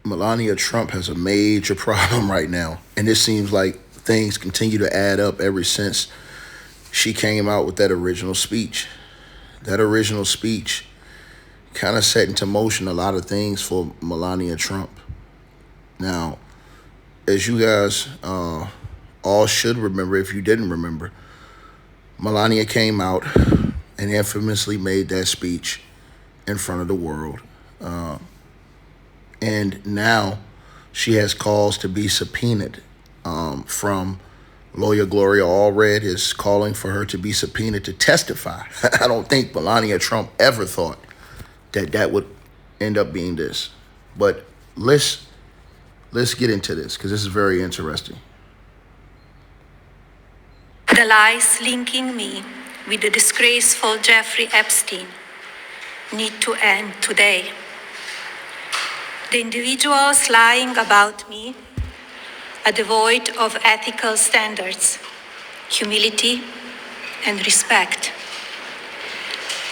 Melania Trump has a major problem right now. And it seems like things continue to add up ever since she came out with that original speech. That original speech kind of set into motion a lot of things for Melania Trump. Now, as you guys all should remember, if you didn't remember, Melania came out and infamously made that speech in front of the world. And now she has calls to be subpoenaed from lawyer Gloria Allred is calling for her to be subpoenaed to testify. I don't think Melania Trump ever thought that that would end up being this. But let's get into this because this is very interesting. The lies linking me with the disgraceful Jeffrey Epstein need to end today. The individuals lying about me are devoid of ethical standards, humility, and respect.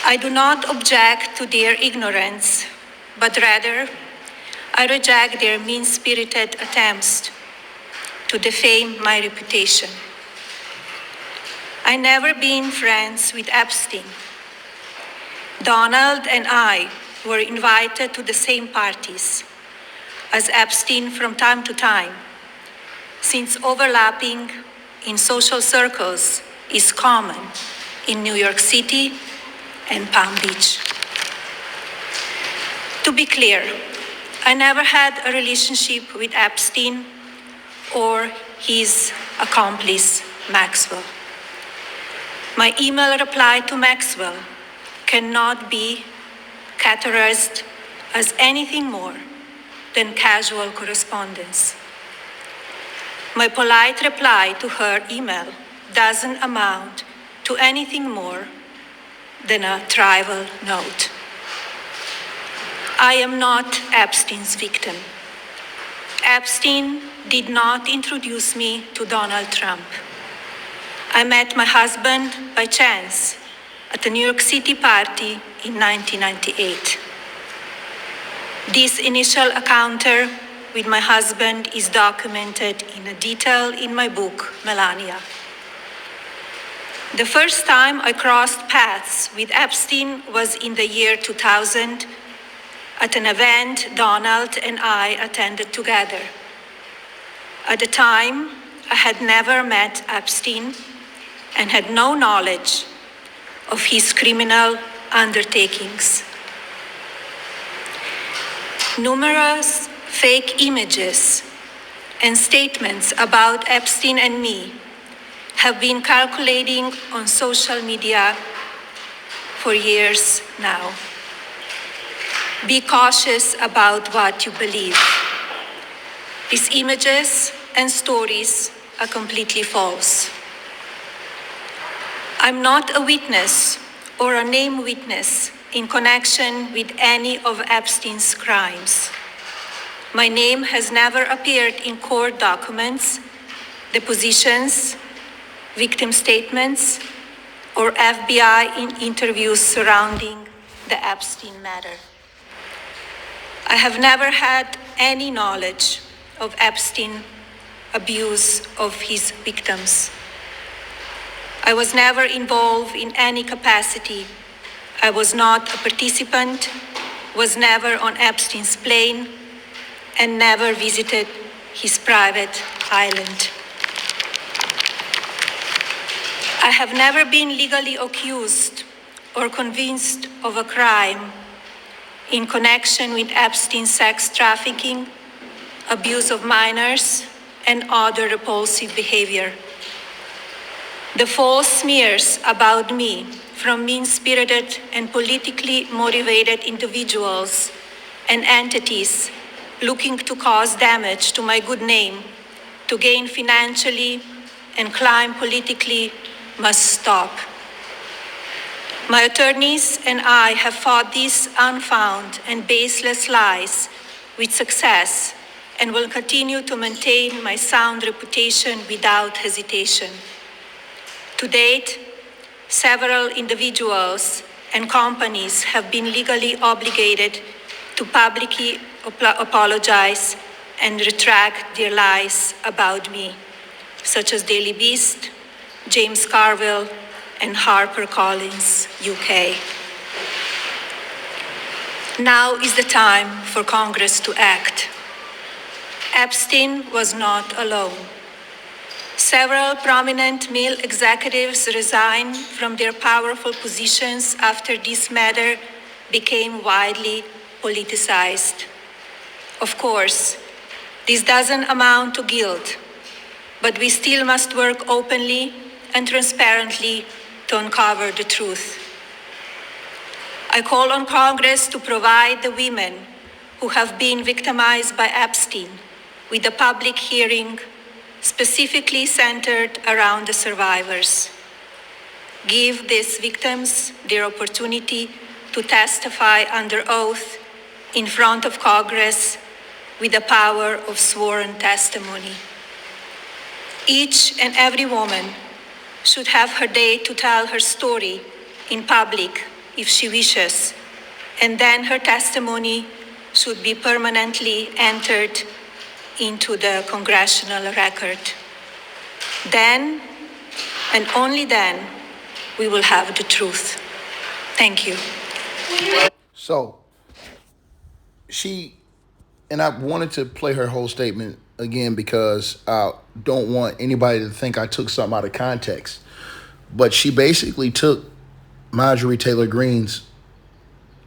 I do not object to their ignorance, but rather I reject their mean-spirited attempts to defame my reputation. I never been friends with Epstein. Donald and I were invited to the same parties as Epstein from time to time, since overlapping in social circles is common in New York City and Palm Beach. To be clear, I never had a relationship with Epstein or his accomplice, Maxwell. My email reply to Maxwell cannot be categorized as anything more than casual correspondence. My polite reply to her email doesn't amount to anything more than a trivial note. I am not Epstein's victim. Epstein did not introduce me to Donald Trump. I met my husband by chance at a New York City party in 1998. This initial encounter with my husband is documented in detail in my book, Melania. The first time I crossed paths with Epstein was in the year 2000 at an event Donald and I attended together. At the time, I had never met Epstein and had no knowledge of his criminal undertakings. Numerous fake images and statements about Epstein and me have been circulating on social media for years now. Be cautious about what you believe. These images and stories are completely false. I'm not a witness or a named witness in connection with any of Epstein's crimes. My name has never appeared in court documents, depositions, victim statements, or FBI interviews surrounding the Epstein matter. I have never had any knowledge of Epstein abuse of his victims. I was never involved in any capacity. I was not a participant, was never on Epstein's plane, and never visited his private island. I have never been legally accused or convinced of a crime in connection with Epstein's sex trafficking, abuse of minors, and other repulsive behavior. The false smears about me from mean-spirited and politically motivated individuals and entities looking to cause damage to my good name, to gain financially and climb politically, must stop. My attorneys and I have fought these unfounded and baseless lies with success and will continue to maintain my sound reputation without hesitation. To date, several individuals and companies have been legally obligated to publicly apologize and retract their lies about me, such as Daily Beast, James Carville, and HarperCollins UK. Now is the time for Congress to act. Epstein was not alone. Several prominent male executives resigned from their powerful positions after this matter became widely politicized. Of course, this doesn't amount to guilt, but we still must work openly and transparently to uncover the truth. I call on Congress to provide the women who have been victimized by Epstein with a public hearing specifically centered around the survivors. Give these victims their opportunity to testify under oath in front of Congress with the power of sworn testimony. Each and every woman should have her day to tell her story in public if she wishes, and then her testimony should be permanently entered into the congressional record. Then, and only then, we will have the truth. Thank you. So, and I wanted to play her whole statement again because I don't want anybody to think I took something out of context. But she basically took Marjorie Taylor Greene's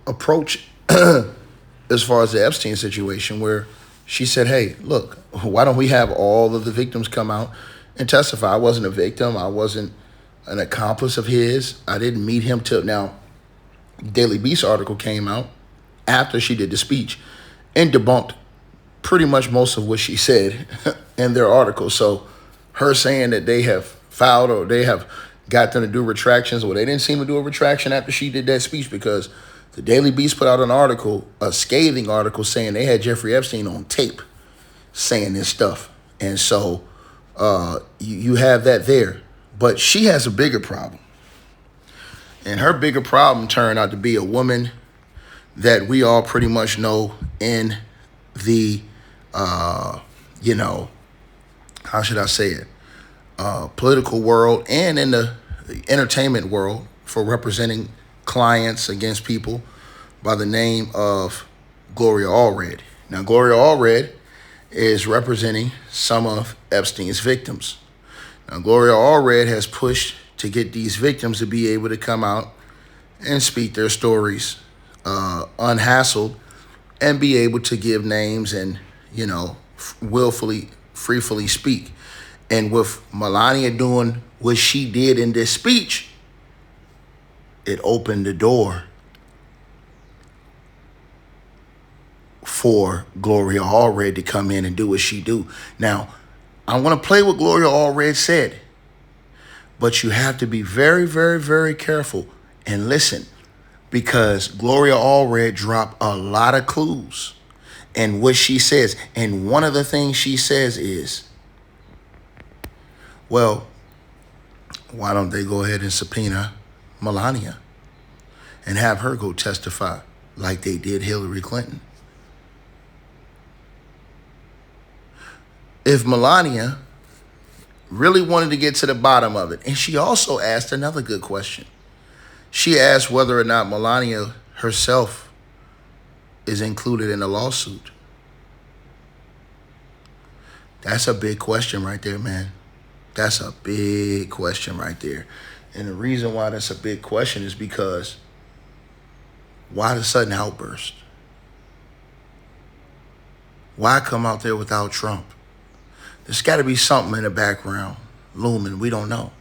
approach as far as the Epstein situation, where she said, hey, look, why don't we have all of the victims come out and testify? I wasn't a victim. I wasn't an accomplice of his. I didn't meet him till now. Daily Beast article came out after she did the speech and debunked pretty much most of what she said in their article. So her saying that they have filed or they have got them to do retractions, well, they didn't seem to do a retraction after she did that speech, because the Daily Beast put out an article, a scathing article, saying they had Jeffrey Epstein on tape saying this stuff. And so you have that there. But she has a bigger problem. And her bigger problem turned out to be a woman that we all pretty much know in the, how should I say it, political world and in the entertainment world, for representing clients against people by the name of Gloria Allred. Now, Gloria Allred is representing some of Epstein's victims. Now, Gloria Allred has pushed to get these victims to be able to come out and speak their stories unhassled and be able to give names and, freely speak. And with Melania doing what she did in this speech, it opened the door for Gloria Allred to come in and do what she do. Now, I want to play what Gloria Allred said, but you have to be very, very, very careful and listen, because Gloria Allred dropped a lot of clues in what she says. And one of the things she says is, well, why don't they go ahead and subpoena Melania and have her go testify like they did Hillary Clinton? If Melania really wanted to get to the bottom of it, and she also asked another good question. She asked whether or not Melania herself is included in the lawsuit. That's a big question right there, man. That's a big question right there. And the reason why that's a big question is because why the sudden outburst? Why come out there without Trump? There's got to be something in the background looming. We don't know.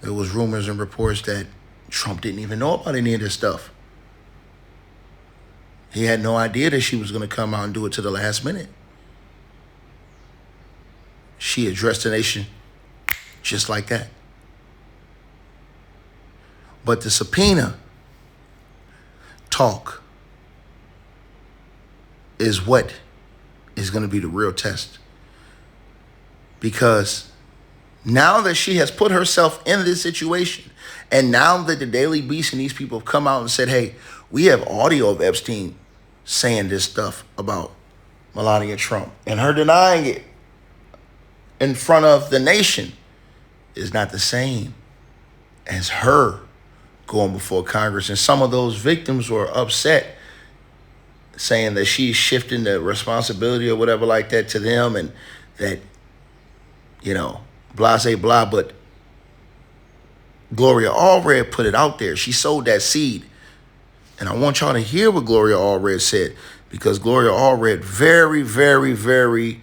There was rumors and reports that Trump didn't even know about any of this stuff. He had no idea that she was going to come out and do it to the last minute. She addressed the nation just like that. But the subpoena talk is what is going to be the real test. Because now that she has put herself in this situation, and now that the Daily Beast and these people have come out and said, hey, we have audio of Epstein saying this stuff about Melania Trump. And her denying it in front of the nation is not the same as her going before Congress. And some of those victims were upset, saying that she's shifting the responsibility or whatever like that to them, and that, blah, say blah. But Gloria Allred put it out there. She sowed that seed. And I want y'all to hear what Gloria Allred said, because Gloria Allred, very, very, very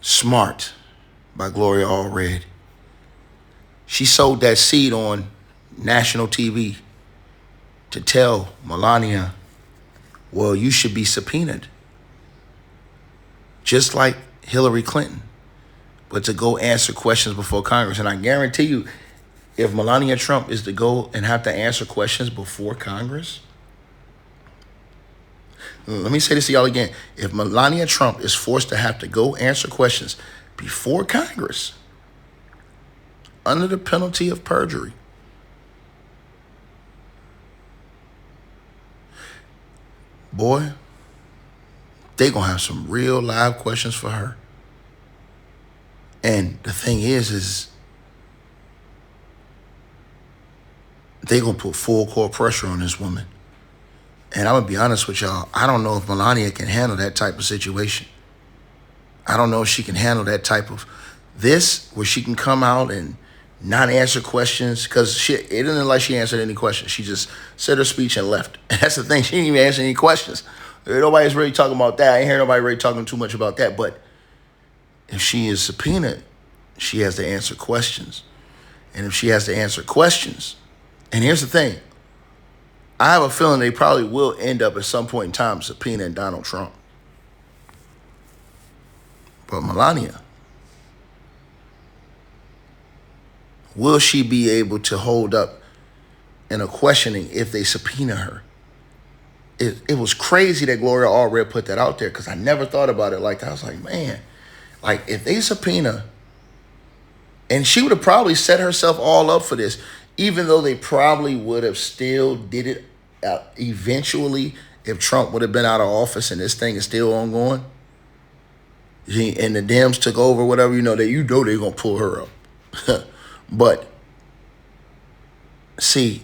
smart by Gloria Allred. She sowed that seed on national TV to tell Melania, well, you should be subpoenaed, just like Hillary Clinton, but to go answer questions before Congress. And I guarantee you, if Melania Trump is to go and have to answer questions before Congress, let me say this to y'all again. If Melania Trump is forced to have to go answer questions before Congress, under the penalty of perjury, boy, they gonna have some real live questions for her. And the thing is they gonna put full court pressure on this woman. And I'm gonna be honest with y'all, I don't know if Melania can handle that type of situation. I don't know if she can handle that type of this, where she can come out and not answer questions, because it didn't like she answered any questions. She just said her speech and left. And that's the thing, she didn't even answer any questions. Nobody's really talking about that. I ain't hear nobody really talking too much about that. But if she is subpoenaed, she has to answer questions. And if she has to answer questions, and here's the thing, I have a feeling they probably will end up at some point in time subpoenaing Donald Trump. But Melania, will she be able to hold up in a questioning if they subpoena her? It was crazy that Gloria Allred put that out there, because I never thought about it like that. I was like, man, like if they subpoena, and she would have probably set herself all up for this, even though they probably would have still did it eventually if Trump would have been out of office and this thing is still ongoing. And the Dems took over, whatever, they're going to pull her up. But see,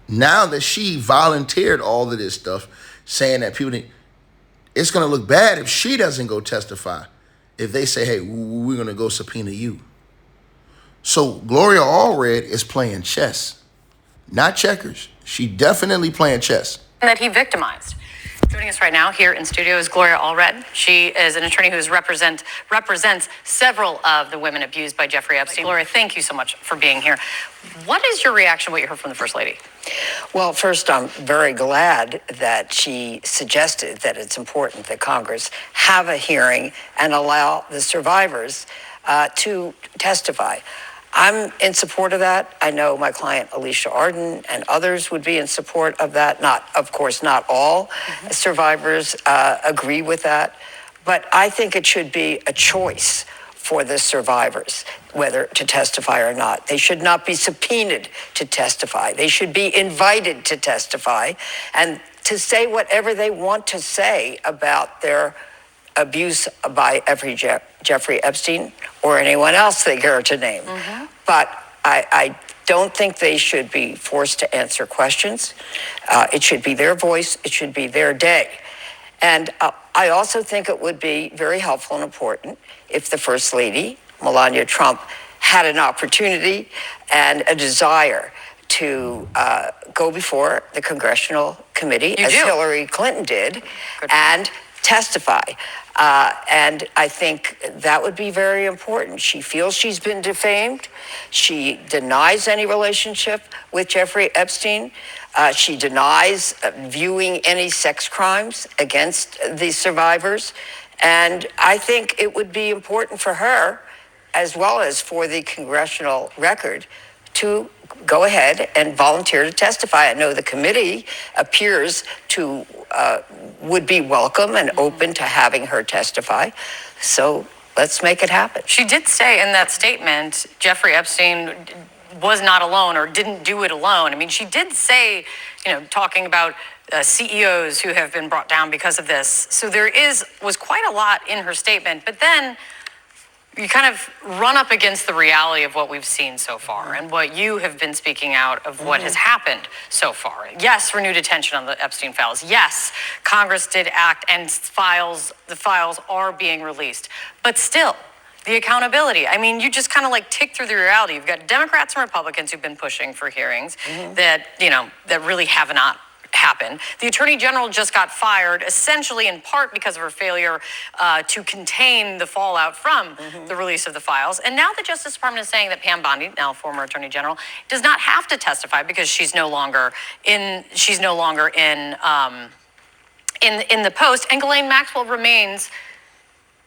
now that she volunteered all of this stuff, saying that it's going to look bad if she doesn't go testify, if they say, hey, we're going to go subpoena you. So Gloria Allred is playing chess, not checkers. She definitely playing chess. That he victimized. Joining us right now here in studio is Gloria Allred. She is an attorney who represents several of the women abused by Jeffrey Epstein. Gloria, thank you so much for being here. What is your reaction to what you heard from the First Lady? Well, first, I'm very glad that she suggested that it's important that Congress have a hearing and allow the survivors to testify. I'm in support of that. I know my client Alicia Arden and others would be in support of that. Of course, not all survivors agree with that. But I think it should be a choice for the survivors whether to testify or not. They should not be subpoenaed to testify. They should be invited to testify and to say whatever they want to say about their abuse by Jeffrey Epstein or anyone else they care to name. But I don't think they should be forced to answer questions. It should be their voice. It should be their day. And I also think it would be very helpful and important if the First Lady, Melania Trump, had an opportunity and a desire to go before the Congressional Committee, as Hillary Clinton did, and testify. And I think that would be very important. She feels she's been defamed. She denies any relationship with Jeffrey Epstein. She denies viewing any sex crimes against the survivors. And I think it would be important for her, as well as for the congressional record, to go ahead and volunteer to testify. I know the committee appears to would be welcome and open to having her testify. So let's make it happen. She did say in that statement, Jeffrey Epstein was not alone or didn't do it alone. I mean, she did say, talking about CEOs who have been brought down because of this. So there was quite a lot in her statement. But then you kind of run up against the reality of what we've seen so far and what you have been speaking out of what has happened so far. Yes, renewed attention on the Epstein files. Yes, Congress did act and the files are being released. But still, the accountability. I mean, you just kind of like tick through the reality. You've got Democrats and Republicans who've been pushing for hearings that really have not happened. The Attorney General just got fired, essentially in part because of her failure to contain the fallout from the release of the files. And now the Justice Department is saying that Pam Bondi, now former Attorney General, does not have to testify because she's no longer in the post. And Ghislaine Maxwell remains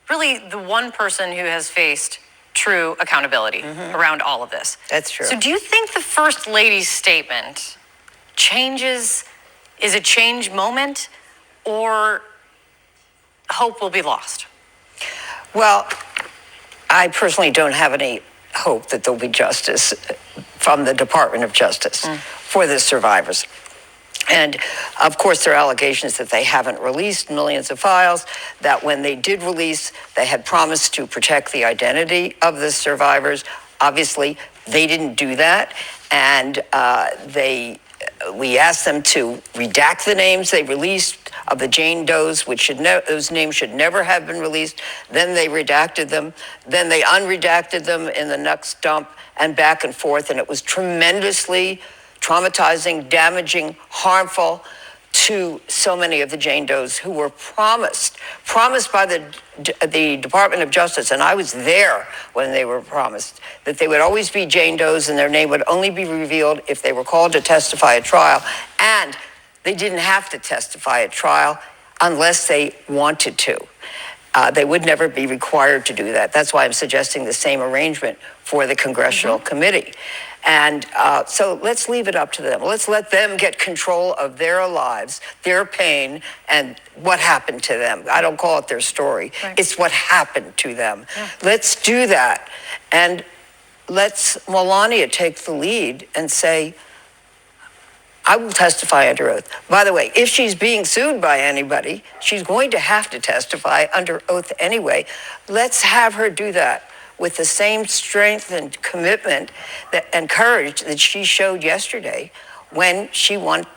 really the one person who has faced true accountability around all of this. That's true. So do you think the First Lady's statement is a change moment, or hope will be lost? Well, I personally don't have any hope that there'll be justice from the Department of Justice for the survivors. And of course, there are allegations that they haven't released millions of files, that when they did release, they had promised to protect the identity of the survivors. Obviously, they didn't do that. And we asked them to redact the names they released of the Jane Does, those names should never have been released. Then they redacted them. Then they unredacted them in the next dump and back and forth. And it was tremendously traumatizing, damaging, harmful to so many of the Jane Does who were promised by the Department of Justice, and I was there when they were promised, that they would always be Jane Does and their name would only be revealed if they were called to testify at trial. And they didn't have to testify at trial unless they wanted to. They would never be required to do that. That's why I'm suggesting the same arrangement for the Congressional Committee. And so let's leave it up to them. Let's let them get control of their lives, their pain, and what happened to them. I don't call it their story. Right. It's what happened to them. Yeah. Let's do that. And let's Melania take the lead and say, I will testify under oath. By the way, if she's being sued by anybody, she's going to have to testify under oath anyway. Let's have her do that with the same strength and commitment and courage that she showed yesterday when she went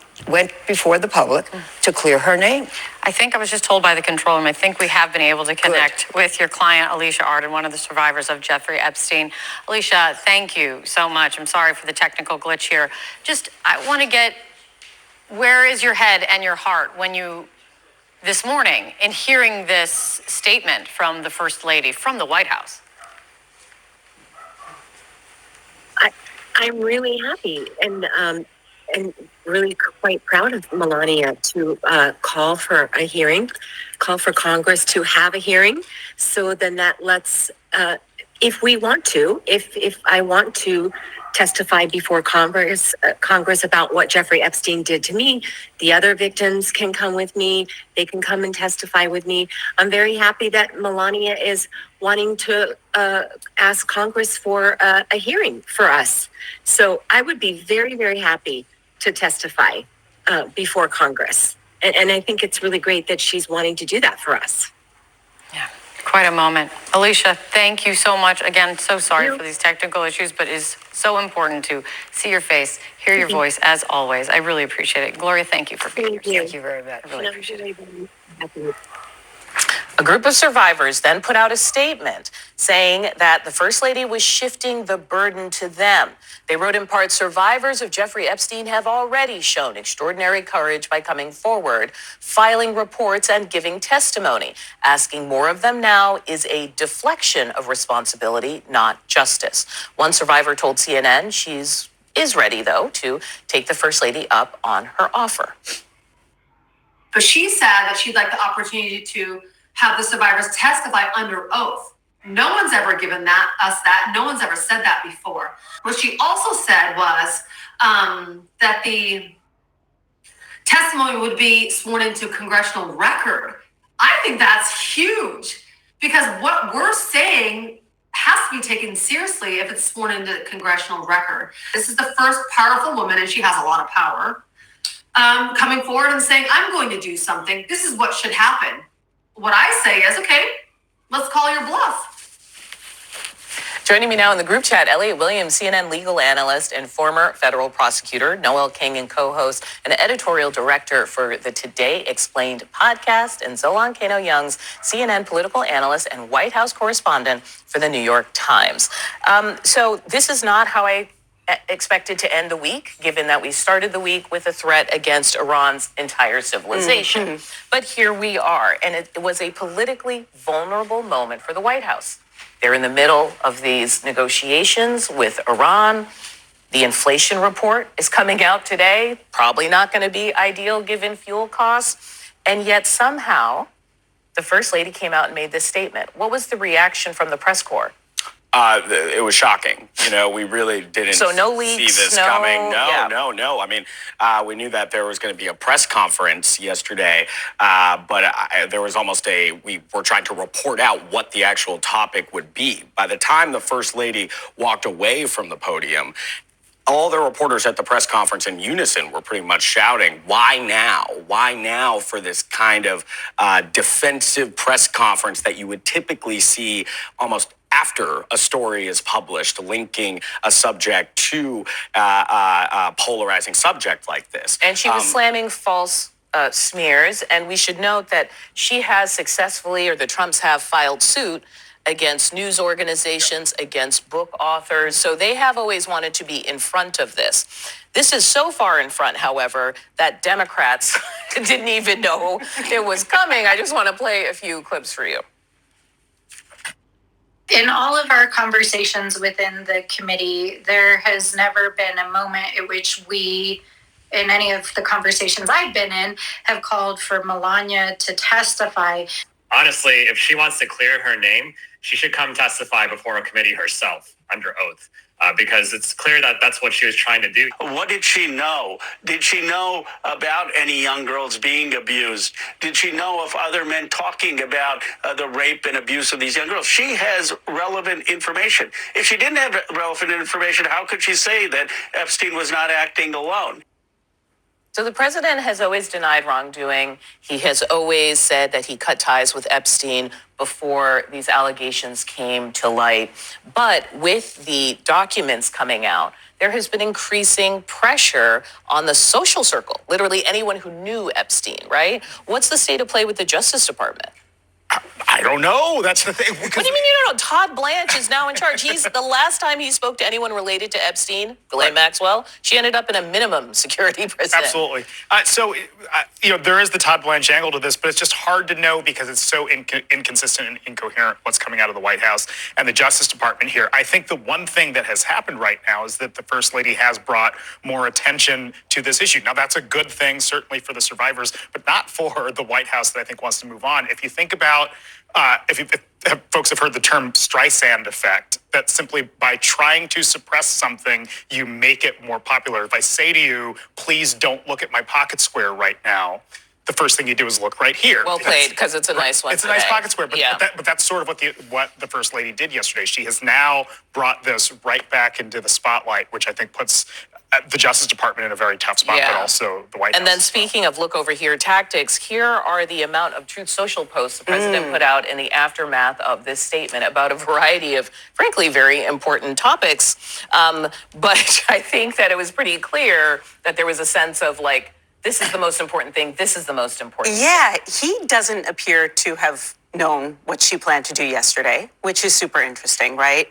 before the public to clear her name. I think I was just told by the control room, I think we have been able to connect with your client, Alicia Arden, one of the survivors of Jeffrey Epstein. Alicia, thank you so much. I'm sorry for the technical glitch here. I want to get, where is your head and your heart when you, this morning, in hearing this statement from the First Lady, from the White House? I'm really happy and really quite proud of Melania to call for a hearing, call for Congress to have a hearing. So then that lets, if we want to, if I want to testify before Congress about what Jeffrey Epstein did to me, the other victims can come with me. They can come and testify with me. I'm very happy that Melania is wanting to ask Congress for a hearing for us. So I would be very, very happy to testify before Congress. And I think it's really great that she's wanting to do that for us. Yeah, quite a moment. Alicia, thank you so much. Again, so sorry for these technical issues, but it's so important to see your face, hear your voice, as always. I really appreciate it. Gloria, thank you for being here. Thank you very much. I really appreciate it. A group of survivors then put out a statement saying that the First Lady was shifting the burden to them. They wrote in part, survivors of Jeffrey Epstein have already shown extraordinary courage by coming forward, filing reports, and giving testimony. Asking more of them now is a deflection of responsibility, not justice. One survivor told CNN she is ready, though, to take the First Lady up on her offer. But she said that she'd like the opportunity to have the survivors testify under oath. No one's ever given us that. No one's ever said that before. What she also said was that the testimony would be sworn into congressional record. I think that's huge because what we're saying has to be taken seriously if it's sworn into the congressional record. This is the first powerful woman, and she has a lot of power, coming forward and saying, I'm going to do something. This is what should happen. What I say is, okay, let's call your bluff. Joining me now in the group chat, Elliot Williams, CNN legal analyst and former federal prosecutor, Noel King and co-host and editorial director for the Today Explained podcast, and Zolan Kano-Young's CNN political analyst and White House correspondent for the New York Times. So this is not how I expected to end the week, given that we started the week with a threat against Iran's entire civilization. Mm-hmm. But here we are, and it was a politically vulnerable moment for the White House. They're in the middle of these negotiations with Iran. The inflation report is coming out today, probably not going to be ideal given fuel costs. And yet somehow the First Lady came out and made this statement. What was the reaction from the press corps? It was shocking. We really didn't see this coming. No. I mean, we knew that there was going to be a press conference yesterday, but there was we were trying to report out what the actual topic would be. By the time the First Lady walked away from the podium, all the reporters at the press conference in unison were pretty much shouting, why now? Why now for this kind of defensive press conference that you would typically see almost after a story is published, linking a subject to a polarizing subject like this. And she was slamming false smears. And we should note that she has successfully, or the Trumps have, filed suit against news organizations, against book authors. So they have always wanted to be in front of this. This is so far in front, however, that Democrats didn't even know it was coming. I just want to play a few clips for you. In all of our conversations within the committee, there has never been a moment at which we, in any of the conversations I've been in, have called for Melania to testify. Honestly, if she wants to clear her name, she should come testify before a committee herself under oath. Because it's clear that that's what she was trying to do. What did she know? Did she know about any young girls being abused? Did she know of other men talking about the rape and abuse of these young girls? She has relevant information. If she didn't have relevant information, how could she say that Epstein was not acting alone? So the president has always denied wrongdoing. He has always said that he cut ties with Epstein before these allegations came to light. But with the documents coming out, there has been increasing pressure on the social circle, literally anyone who knew Epstein, right? What's the state of play with the Justice Department? I don't know. That's the thing. What do you mean you don't know? Todd Blanche is now in charge. The last time he spoke to anyone related to Epstein, Ghislaine Maxwell, she ended up in a minimum security prison. Absolutely. There is the Todd Blanche angle to this, but it's just hard to know because it's so inconsistent and incoherent what's coming out of the White House and the Justice Department here. I think the one thing that has happened right now is that the First Lady has brought more attention to this issue. Now, that's a good thing, certainly for the survivors, but not for the White House that I think wants to move on. If you think about if folks have heard the term Streisand effect, that simply by trying to suppress something, you make it more popular. If I say to you, please don't look at my pocket square right now, the first thing you do is look right here. Well played, because it's a nice one. It's today. A nice pocket square, but that's sort of what the First Lady did yesterday. She has now brought this right back into the spotlight, which I think puts the Justice Department in a very tough spot, but also the White House. And then speaking of look over here tactics, here are the amount of Truth Social posts the president put out in the aftermath of this statement about a variety of, frankly, very important topics. But I think that it was pretty clear that there was a sense of this is the most important thing. This is the most important thing. He doesn't appear to have known what she planned to do yesterday, which is super interesting, right?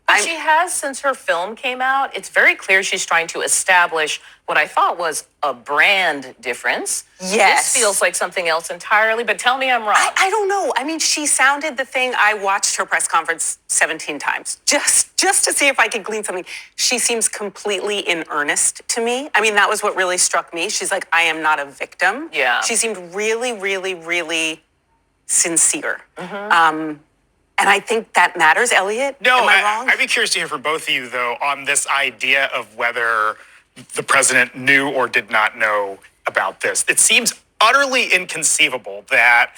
But she has, since her film came out, it's very clear she's trying to establish what I thought was a brand difference. Yes. This feels like something else entirely, but tell me I'm wrong. I don't know. I mean, she sounded the thing. I watched her press conference 17 times just to see if I could glean something. She seems completely in earnest to me. I mean, that was what really struck me. She's like, I am not a victim. Yeah. She seemed really, really, really sincere. Mm-hmm. And I think that matters, Elliot. No, am I wrong? I'd be curious to hear from both of you, though, on this idea of whether the president knew or did not know about this. It seems utterly inconceivable that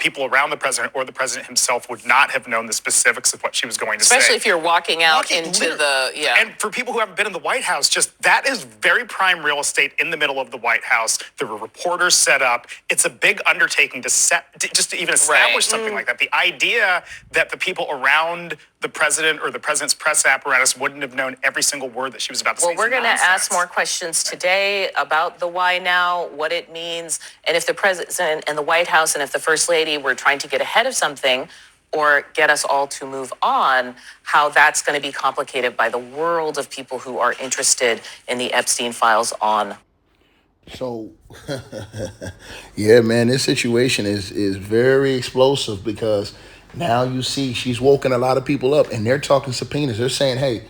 people around the president or the president himself would not have known the specifics of what she was going to say. Especially if you're walking out into the, And for people who haven't been in the White House, just that is very prime real estate in the middle of the White House. There were reporters set up. It's a big undertaking just to even establish something like that. The idea that the people around the president or the president's press apparatus wouldn't have known every single word that she was about to say. well, we're going to ask more questions today about the why now, what it means, and if the president and the White House and if the First Lady were trying to get ahead of something or get us all to move on, how that's going to be complicated by the world of people who are interested in the Epstein files on. So, yeah, man, this situation is very explosive because now you see she's woken a lot of people up and they're talking subpoenas. They're saying, hey,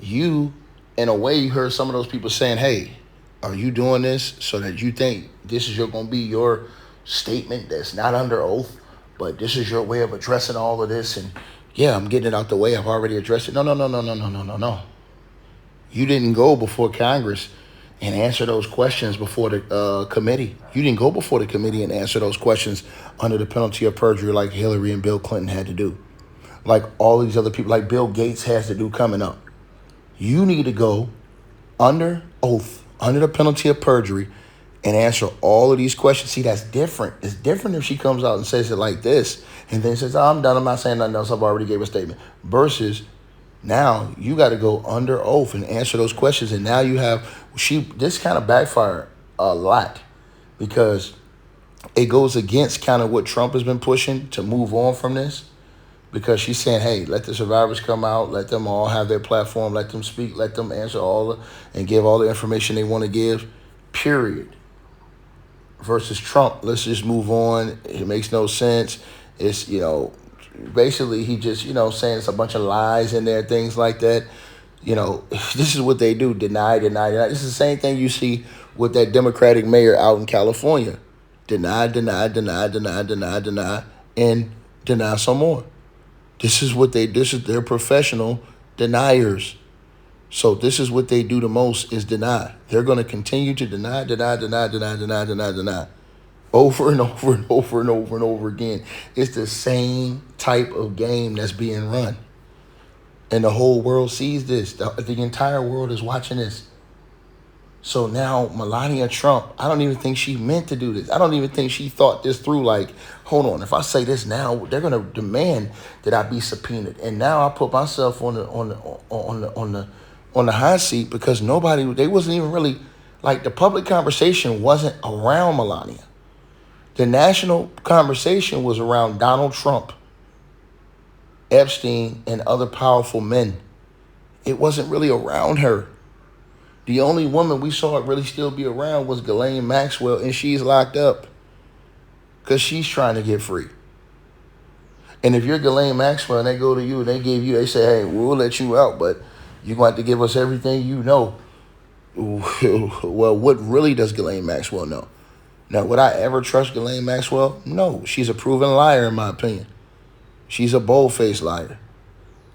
you, in a way, you heard some of those people saying, hey, are you doing this so that you think this is going to be your statement that's not under oath, but this is your way of addressing all of this? And yeah, I'm getting it out the way. I've already addressed it. No. You didn't go before Congress and answer those questions before the committee. You didn't go before the committee and answer those questions under the penalty of perjury like Hillary and Bill Clinton had to do. Like all these other people, like Bill Gates has to do coming up. You need to go under oath, under the penalty of perjury, and answer all of these questions. See, that's different. It's different if she comes out and says it like this and then says, oh, I'm done. I'm not saying nothing else. I've already gave a statement. Versus now you got to go under oath and answer those questions. And now you have, this kind of backfired a lot because it goes against kind of what Trump has been pushing to move on from this. Because she's saying, hey, let the survivors come out, let them all have their platform, let them speak, let them answer and give all the information they want to give, period. Versus Trump, let's just move on. It makes no sense. It's, basically he just, saying it's a bunch of lies in there, things like that. This is what they do, deny. This is the same thing you see with that Democratic mayor out in California. Deny, and deny some more. This is their professional deniers. So this is what they do the most is deny. They're going to continue to deny. Over and over again. It's the same type of game that's being run. And the whole world sees this. The entire world is watching this. So now Melania Trump, I don't even think she meant to do this. I don't even think she thought this through. Like, hold on, if I say this now, they're gonna demand that I be subpoenaed. And now I put myself on the hot seat because they wasn't even really, like, the public conversation wasn't around Melania. The national conversation was around Donald Trump, Epstein, and other powerful men. It wasn't really around her. The only woman we saw it really still be around was Ghislaine Maxwell, and she's locked up because she's trying to get free. And if you're Ghislaine Maxwell and they go to you and they say, hey, we'll let you out, but you're going to have to give us everything you know. Well, what really does Ghislaine Maxwell know? Now, would I ever trust Ghislaine Maxwell? No, she's a proven liar in my opinion. She's a bold-faced liar.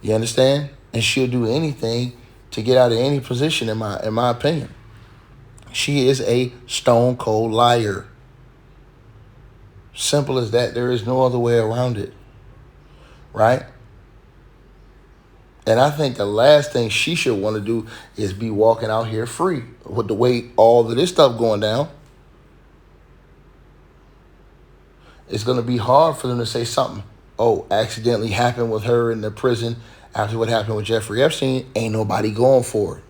You understand? And she'll do anything to get out of any position in my opinion. She is a stone cold liar. Simple as that. There is no other way around it. Right? And I think the last thing she should want to do is be walking out here free with the way all of this stuff going down. It's going to be hard for them to say something, accidentally happened with her in the prison after what happened with Jeffrey Epstein. Ain't nobody going for it.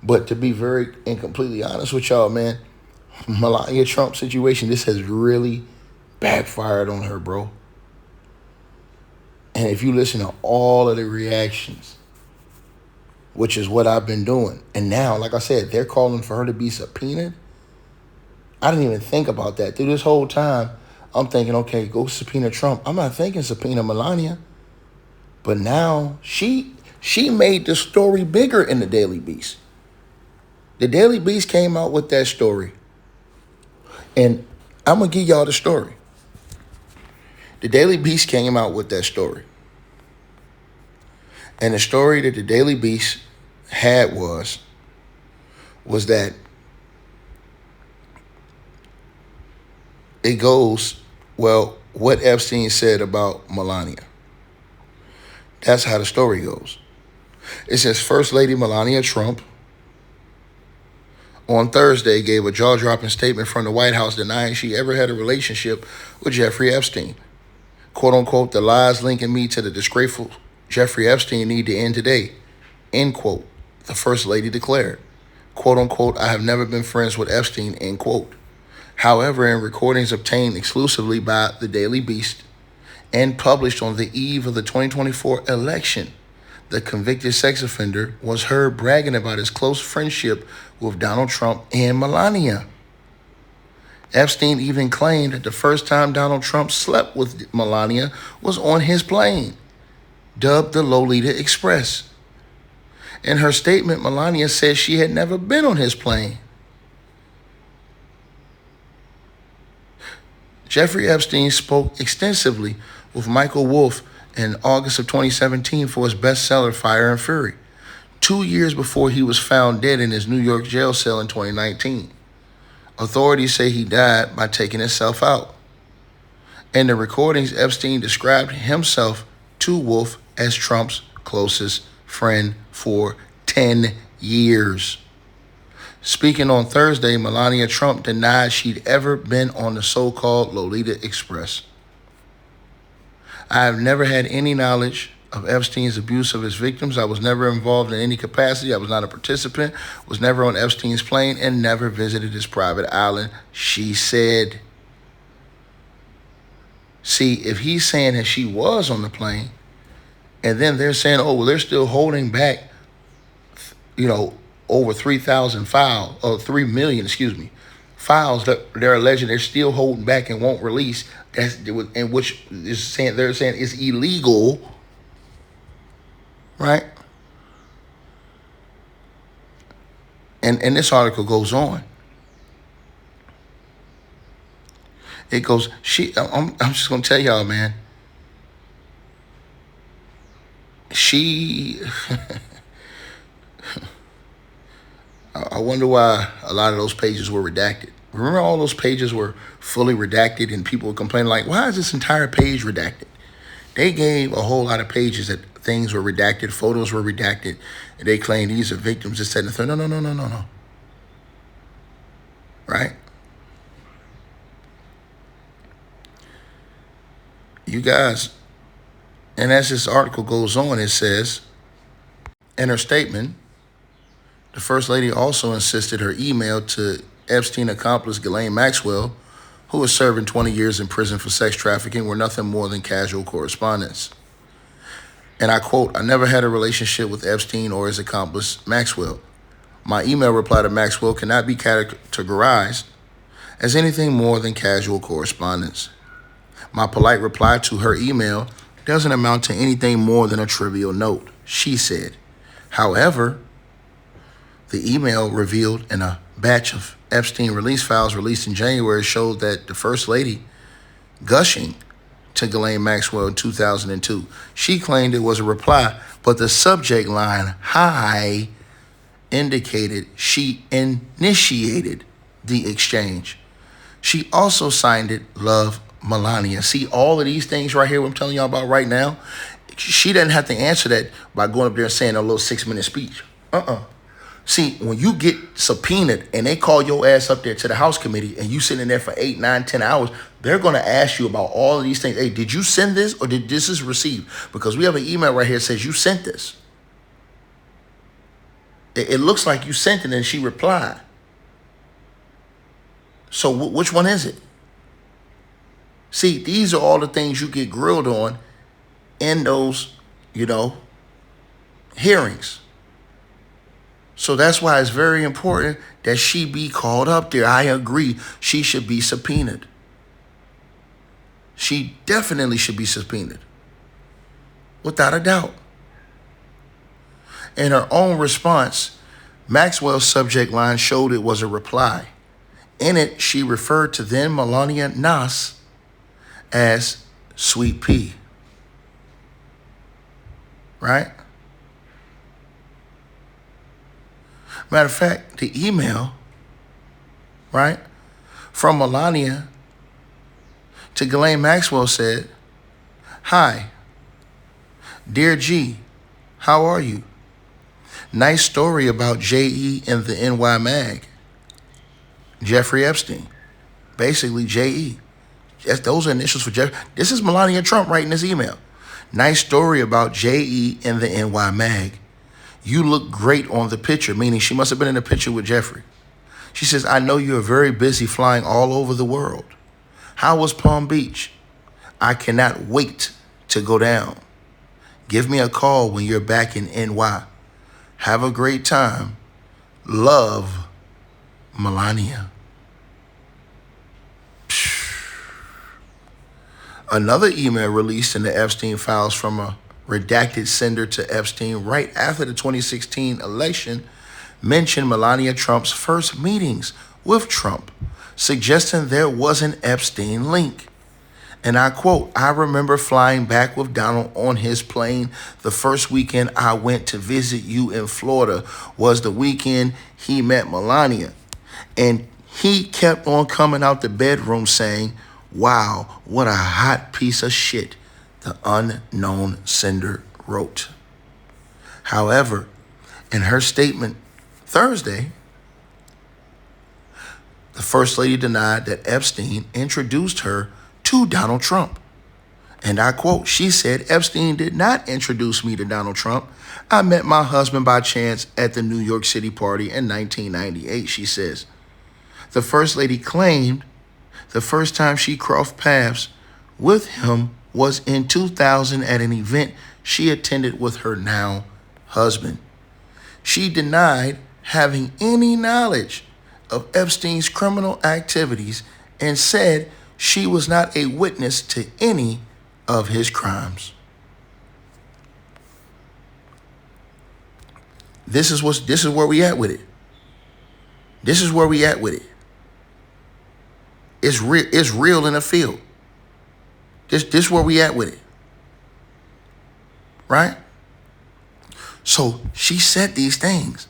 But to be very and completely honest with y'all, man, Melania Trump situation, this has really backfired on her, bro. And if you listen to all of the reactions, which is what I've been doing, and now, like I said, they're calling for her to be subpoenaed. I didn't even think about that. Through this whole time, I'm thinking, okay, go subpoena Trump. I'm not thinking subpoena Melania. But now she made the story bigger in the Daily Beast. The Daily Beast came out with that story. And I'm going to give y'all the story. The Daily Beast came out with that story. And the story that the Daily Beast had was that it goes, well, what Epstein said about Melania. That's how the story goes. It says First Lady Melania Trump on Thursday gave a jaw-dropping statement from the White House denying she ever had a relationship with Jeffrey Epstein. Quote unquote, the lies linking me to the disgraceful Jeffrey Epstein need to end today. End quote, the First Lady declared. Quote unquote, I have never been friends with Epstein, end quote. However, in recordings obtained exclusively by the Daily Beast and published on the eve of the 2024 election, the convicted sex offender was heard bragging about his close friendship with Donald Trump and Melania. Epstein even claimed that the first time Donald Trump slept with Melania was on his plane, dubbed the Lolita Express. In her statement, Melania said she had never been on his plane. Jeffrey Epstein spoke extensively with Michael Wolff in August of 2017 for his bestseller Fire and Fury, 2 years before he was found dead in his New York jail cell in 2019. Authorities say he died by taking himself out. In the recordings, Epstein described himself to Wolff as Trump's closest friend for 10 years. Speaking on Thursday, Melania Trump denied she'd ever been on the so-called Lolita Express. I have never had any knowledge of Epstein's abuse of his victims. I was never involved in any capacity. I was not a participant, was never on Epstein's plane, and never visited his private island, she said. See, if he's saying that she was on the plane, and then they're saying, oh, well, they're still holding back, over 3,000 files, or 3 million, files that they're alleging they're still holding back and won't release, and which is saying they're saying is illegal, right? And this article goes on. It goes, I'm just gonna tell y'all, man. I wonder why a lot of those pages were redacted. Remember all those pages were fully redacted and people were complaining like, why is this entire page redacted? They gave a whole lot of pages that things were redacted, photos were redacted, and they claimed these are victims, this, that, and the third. No. Right? You guys, and as this article goes on, it says, in her statement, the First Lady also insisted her email to Epstein accomplice Ghislaine Maxwell, who was serving 20 years in prison for sex trafficking, were nothing more than casual correspondence. And I quote, I never had a relationship with Epstein or his accomplice Maxwell. My email reply to Maxwell cannot be categorized as anything more than casual correspondence. My polite reply to her email doesn't amount to anything more than a trivial note, she said. However, the email revealed in a batch of Epstein release files released in January showed that the First Lady, gushing to Ghislaine Maxwell in 2002, she claimed it was a reply, but the subject line, hi, indicated she initiated the exchange. She also signed it, Love, Melania. See, all of these things right here, what I'm telling y'all about right now, she doesn't have to answer that by going up there and saying a little 6-minute speech. See, when you get subpoenaed and they call your ass up there to the House committee and you sitting there for 8, 9, 10 hours, they're going to ask you about all of these things. Hey, did you send this or did this is received? Because we have an email right here that says you sent this. It looks like you sent it and she replied. So which one is it? See, these are all the things you get grilled on in those, hearings. So that's why it's very important that she be called up there. I agree. She should be subpoenaed. She definitely should be subpoenaed. Without a doubt. In her own response, Maxwell's subject line showed it was a reply. In it, she referred to then Melania Nas as Sweet Pea. Right? Matter of fact, the email, right, from Melania to Ghislaine Maxwell said, "Hi, dear G, how are you? Nice story about J.E. in the NY Mag. Jeffrey Epstein." Basically, J.E. Those are initials for Jeff. This is Melania Trump writing this email. "Nice story about J.E. in the NY Mag. You look great on the picture," meaning she must have been in a picture with Jeffrey. She says, "I know you're very busy flying all over the world. How was Palm Beach? I cannot wait to go down. Give me a call when you're back in NY. Have a great time. Love, Melania." Another email released in the Epstein files from a redacted sender to Epstein right after the 2016 election mentioned Melania Trump's first meetings with Trump, suggesting there was an Epstein link. And I quote, "I remember flying back with Donald on his plane. The first weekend I went to visit you in Florida was the weekend he met Melania. And he kept on coming out the bedroom saying, 'Wow, what a hot piece of shit,'" the unknown sender wrote. However, in her statement Thursday, the First Lady denied that Epstein introduced her to Donald Trump. And I quote, she said, "Epstein did not introduce me to Donald Trump. I met my husband by chance at the New York City party in 1998, she says. The First Lady claimed the first time she crossed paths with him was in 2000 at an event she attended with her now husband. She denied having any knowledge of Epstein's criminal activities and said she was not a witness to any of his crimes." This is where we at with it. This is where we at with it. It's real in the field. This where we at with it. Right? So she said these things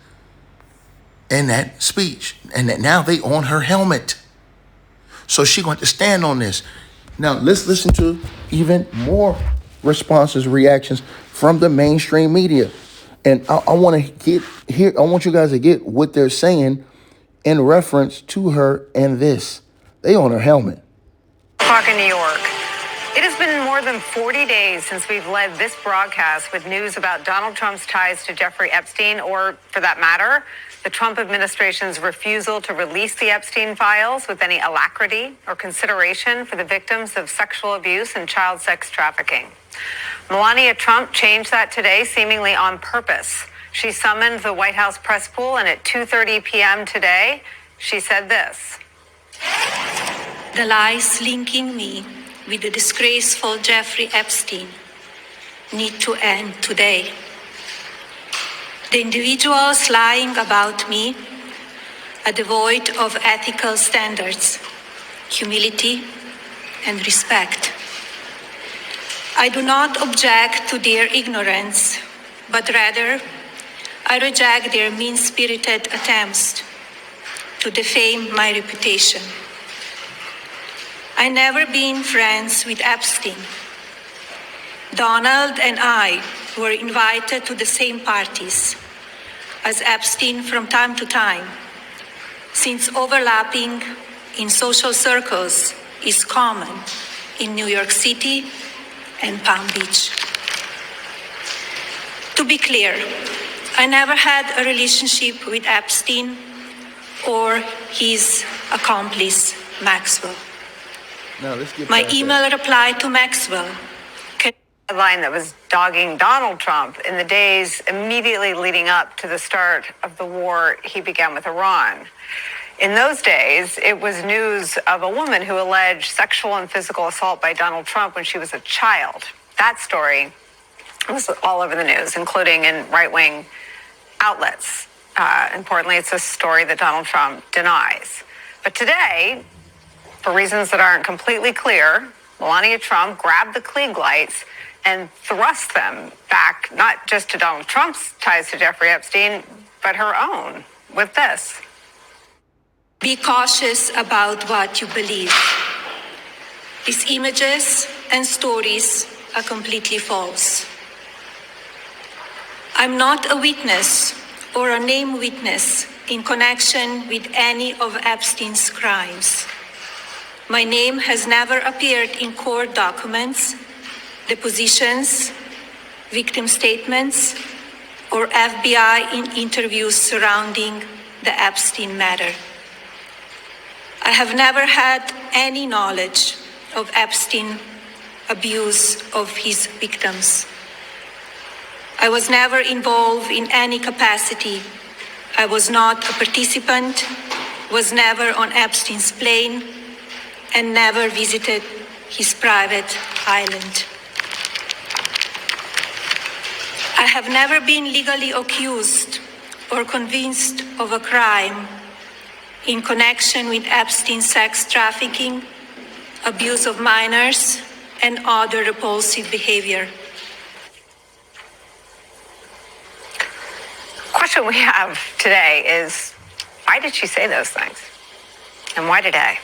in that speech, and that now they on her helmet. So she going to stand on this. Now let's listen to even more responses, reactions from the mainstream media. And I want you guys to get what they're saying in reference to her and this. They on her helmet. Talk in New York. It has been more than 40 days since we've led this broadcast with news about Donald Trump's ties to Jeffrey Epstein, or for that matter, the Trump administration's refusal to release the Epstein files with any alacrity or consideration for the victims of sexual abuse and child sex trafficking. Melania Trump changed that today, seemingly on purpose. She summoned the White House press pool, and at 2:30 p.m. today, she said this. The lies linking me with the disgraceful Jeffrey Epstein need to end today. The individuals lying about me are devoid of ethical standards, humility, and respect. I do not object to their ignorance, but rather I reject their mean-spirited attempts to defame my reputation. I never been friends with Epstein. Donald and I were invited to the same parties as Epstein from time to time, since overlapping in social circles is common in New York City and Palm Beach. To be clear, I never had a relationship with Epstein or his accomplice, Maxwell. Now, let's get My email reply to Maxwell. A line that was dogging Donald Trump in the days immediately leading up to the start of the war he began with Iran. In those days, it was news of a woman who alleged sexual and physical assault by Donald Trump when she was a child. That story was all over the news, including in right-wing outlets. Importantly, it's a story that Donald Trump denies. But today, for reasons that aren't completely clear, Melania Trump grabbed the Klieg lights and thrust them back, not just to Donald Trump's ties to Jeffrey Epstein, but her own, with this. Be cautious about what you believe. These images and stories are completely false. I'm not a witness or a named witness in connection with any of Epstein's crimes. My name has never appeared in court documents, depositions, victim statements, or FBI interviews surrounding the Epstein matter. I have never had any knowledge of Epstein abuse of his victims. I was never involved in any capacity. I was not a participant, was never on Epstein's plane, and never visited his private island. I have never been legally accused or convinced of a crime in connection with Epstein's sex trafficking, abuse of minors, and other repulsive behavior. Question we have today is, why did she say those things? And why today?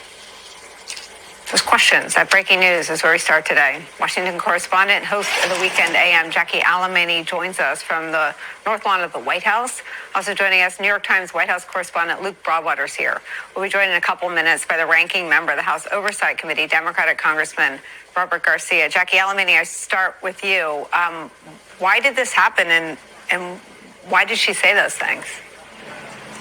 Those questions at Breaking News is where we start today. Washington correspondent and host of the Weekend AM, Jackie Alamany, joins us from the North Lawn of the White House. Also joining us, New York Times White House correspondent Luke Broadwater's here. We'll be joined in a couple minutes by the ranking member of the House Oversight Committee, Democratic Congressman Robert Garcia. Jackie Alamany, I start with you. Why did this happen, and why did she say those things?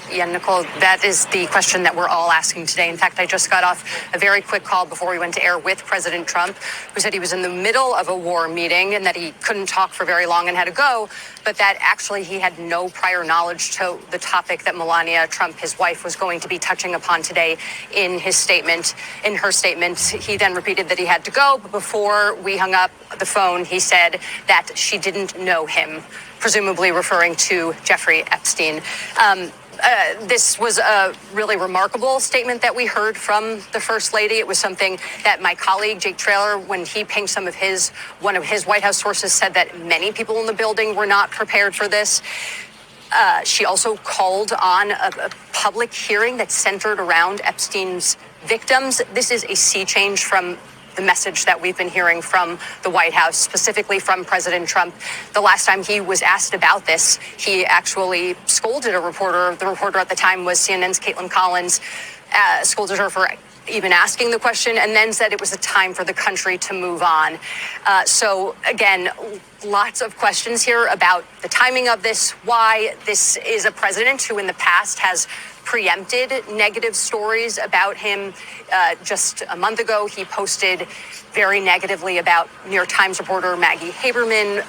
Yeah, Nicole, that is the question that we're all asking today. In fact, I just got off a very quick call before we went to air with President Trump, who said he was in the middle of a war meeting and that he couldn't talk for very long and had to go, but that actually he had no prior knowledge to the topic that Melania Trump, his wife, was going to be touching upon today in his statement. In her statement, he then repeated that he had to go, but before we hung up the phone, he said that she didn't know him, presumably referring to Jeffrey Epstein. This was a really remarkable statement that we heard from the First Lady. It was something that my colleague, Jake Traylor, when he pinged one of his White House sources, said that many people in the building were not prepared for this. She also called on a public hearing that centered around Epstein's victims. This is a sea change from the message that we've been hearing from the White House, specifically from President Trump. The last time he was asked about this, he actually scolded a reporter. The reporter at the time was CNN's Caitlin Collins, scolded her for even asking the question, and then said it was a time for the country to move on. So again, lots of questions here about the timing of this, why this is a president who in the past has preempted negative stories about him. Just a month ago, he posted very negatively about New York Times reporter Maggie Haberman.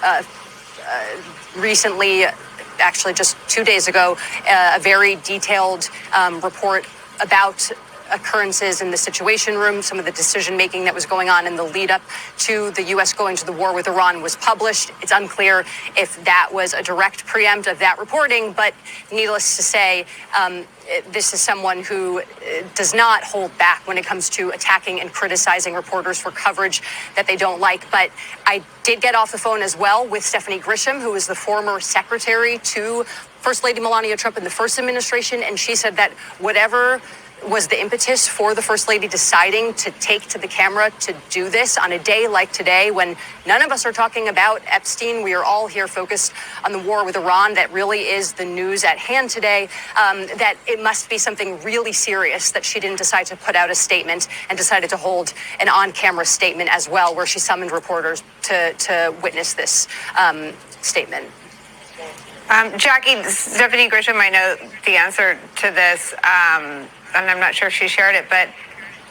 Recently, actually just 2 days ago, a very detailed report about occurrences in the Situation Room, some of the decision-making that was going on in the lead-up to the U.S. going to the war with Iran was published. It's unclear if that was a direct preempt of that reporting, but needless to say, this is someone who does not hold back when it comes to attacking and criticizing reporters for coverage that they don't like. But I did get off the phone as well with Stephanie Grisham, who is the former secretary to First Lady Melania Trump in the first administration, and she said that whatever was the impetus for the First Lady deciding to take to the camera to do this on a day like today when none of us are talking about Epstein. We are all here focused on the war with Iran. That really is the news at hand today, that it must be something really serious that she didn't decide to put out a statement and decided to hold an on-camera statement as well, where she summoned reporters to witness this statement. Jackie, Stephanie Grisham, I know the answer to this, and I'm not sure if she shared it, but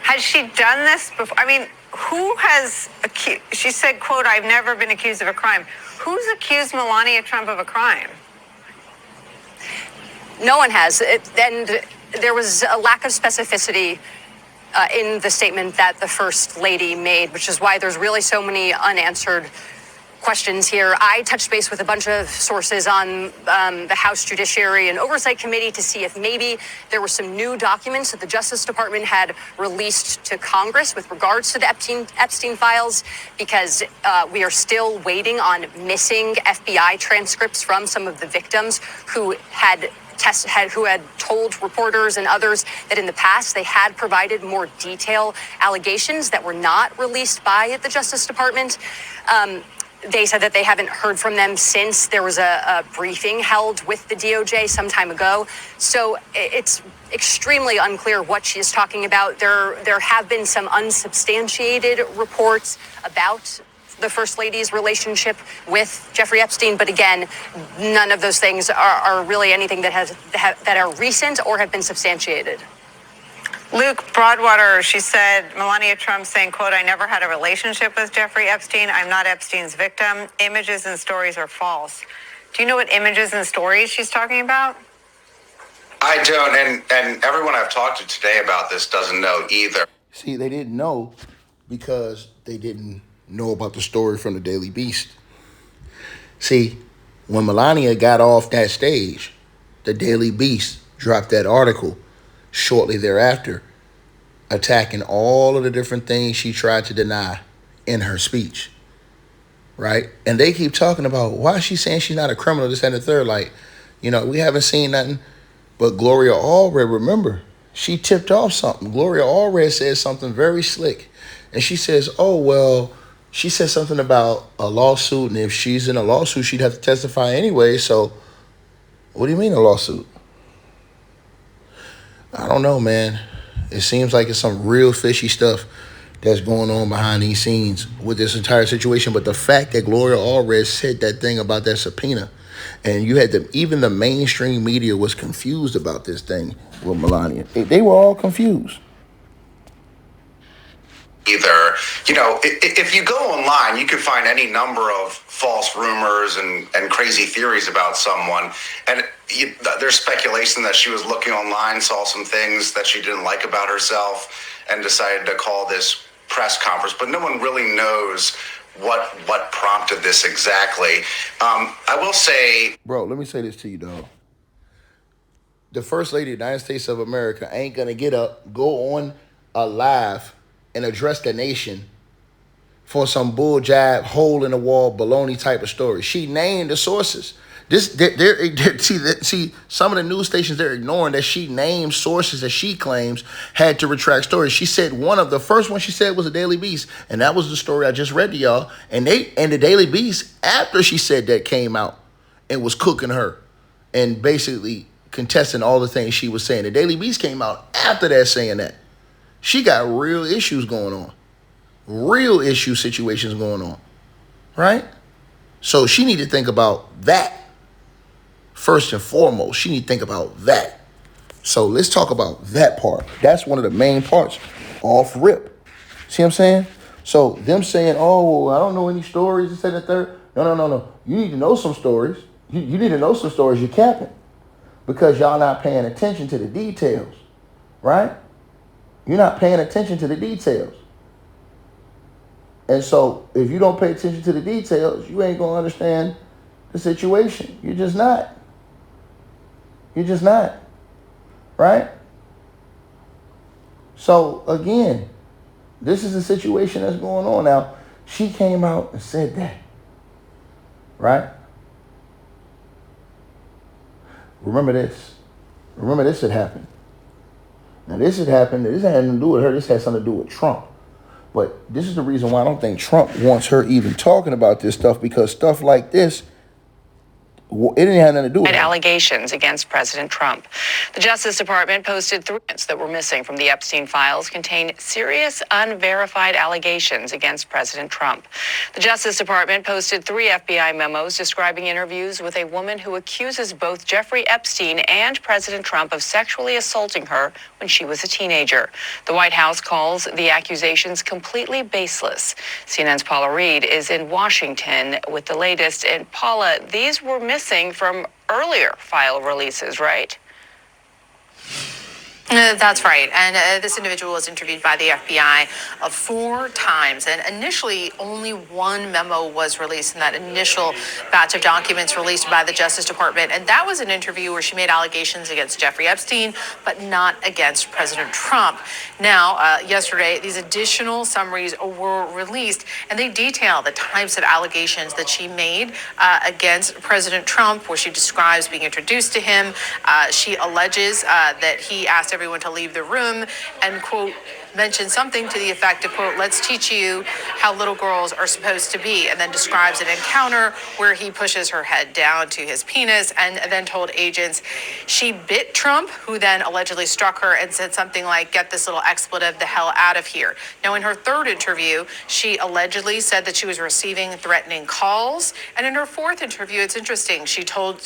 has she done this before? I mean, who has accused? She said, quote, "I've never been accused of a crime." Who's accused Melania Trump of a crime? No one has. And there was a lack of specificity in the statement that the First Lady made, which is why there's really so many unanswered questions here. I touched base with a bunch of sources on the House Judiciary and Oversight Committee to see if maybe there were some new documents that the Justice Department had released to Congress with regards to the Epstein files, because we are still waiting on missing FBI transcripts from some of the victims who had who had told reporters and others that in the past they had provided more detailed allegations that were not released by the Justice Department. They said that they haven't heard from them since there was a briefing held with the DOJ some time ago. So it's extremely unclear what she is talking about. There have been some unsubstantiated reports about the First Lady's relationship with Jeffrey Epstein, but again, none of those things are really anything that are recent or have been substantiated. Luke Broadwater, she said, Melania Trump saying, quote, "I never had a relationship with Jeffrey Epstein. I'm not Epstein's victim. Images and stories are false." Do you know what images and stories she's talking about? I don't, and everyone I've talked to today about this doesn't know either. See, they didn't know because they didn't know about the story from the Daily Beast. See, when Melania got off that stage, the Daily Beast dropped that article shortly thereafter, attacking all of the different things she tried to deny in her speech, right? And they keep talking about why she's saying she's not a criminal, this and the third. Like, we haven't seen nothing. But Gloria Allred, remember, she tipped off something. Gloria Allred said something very slick. And she says, she said something about a lawsuit, and if she's in a lawsuit, she'd have to testify anyway. So what do you mean a lawsuit? I don't know, man. It seems like it's some real fishy stuff that's going on behind these scenes with this entire situation. But the fact that Gloria Allred said that thing about that subpoena, and you had even the mainstream media was confused about this thing with Melania. They were all confused. Either, if you go online, you can find any number of false rumors and crazy theories about someone. And there's speculation that she was looking online, saw some things that she didn't like about herself, and decided to call this press conference. But no one really knows what prompted this exactly. I will say... Bro, let me say this to you, dog. The First Lady of the United States of America ain't going to get up, go on a live, and address the nation for some bull jab, hole in the wall, baloney type of story. She named the sources. See, some of the news stations, they're ignoring that she named sources that she claims had to retract stories. She said the first one she said was a Daily Beast, and that was the story I just read to y'all. And the Daily Beast, after she said that, came out and was cooking her and basically contesting all the things she was saying. The Daily Beast came out after that saying that. She got real issues going on. Real issue situations going on. Right? So she need to think about that. First and foremost, she need to think about that. So let's talk about that part. That's one of the main parts. Off rip. See what I'm saying? So them saying, I don't know any stories, this and the third. No. You need to know some stories. You need to know some stories you're capping. Because y'all not paying attention to the details. Right? You're not paying attention to the details. And so if you don't pay attention to the details, you ain't going to understand the situation. You're just not. Right? So again, this is the situation that's going on now. She came out and said that. Right? Remember this. Remember this had happened. Now, this had happened. This had nothing to do with her. This had something to do with Trump. But this is the reason why I don't think Trump wants her even talking about this stuff, because stuff like this, it didn't have nothing to do with it. Allegations against President Trump. The Justice Department posted 3 documents that were missing from the Epstein files contain serious unverified allegations against President Trump. The Justice Department posted 3 FBI memos describing interviews with a woman who accuses both Jeffrey Epstein and President Trump of sexually assaulting her when she was a teenager. The White House calls the accusations completely baseless. CNN's Paula Reed is in Washington with the latest. And Paula, these were missing from earlier file releases, right? That's right. And this individual was interviewed by the FBI 4 times. And initially, only one memo was released in that initial batch of documents released by the Justice Department. And that was an interview where she made allegations against Jeffrey Epstein, but not against President Trump. Now, yesterday, these additional summaries were released, and they detail the types of allegations that she made against President Trump, where she describes being introduced to him. She alleges that he asked everyone to leave the room and, quote, mentioned something to the effect of, quote, let's teach you how little girls are supposed to be, and then describes an encounter where he pushes her head down to his penis and then told agents she bit Trump, who then allegedly struck her and said something like, get this little expletive the hell out of here. Now, in her third interview, she allegedly said that she was receiving threatening calls. And in her fourth interview, it's interesting, she told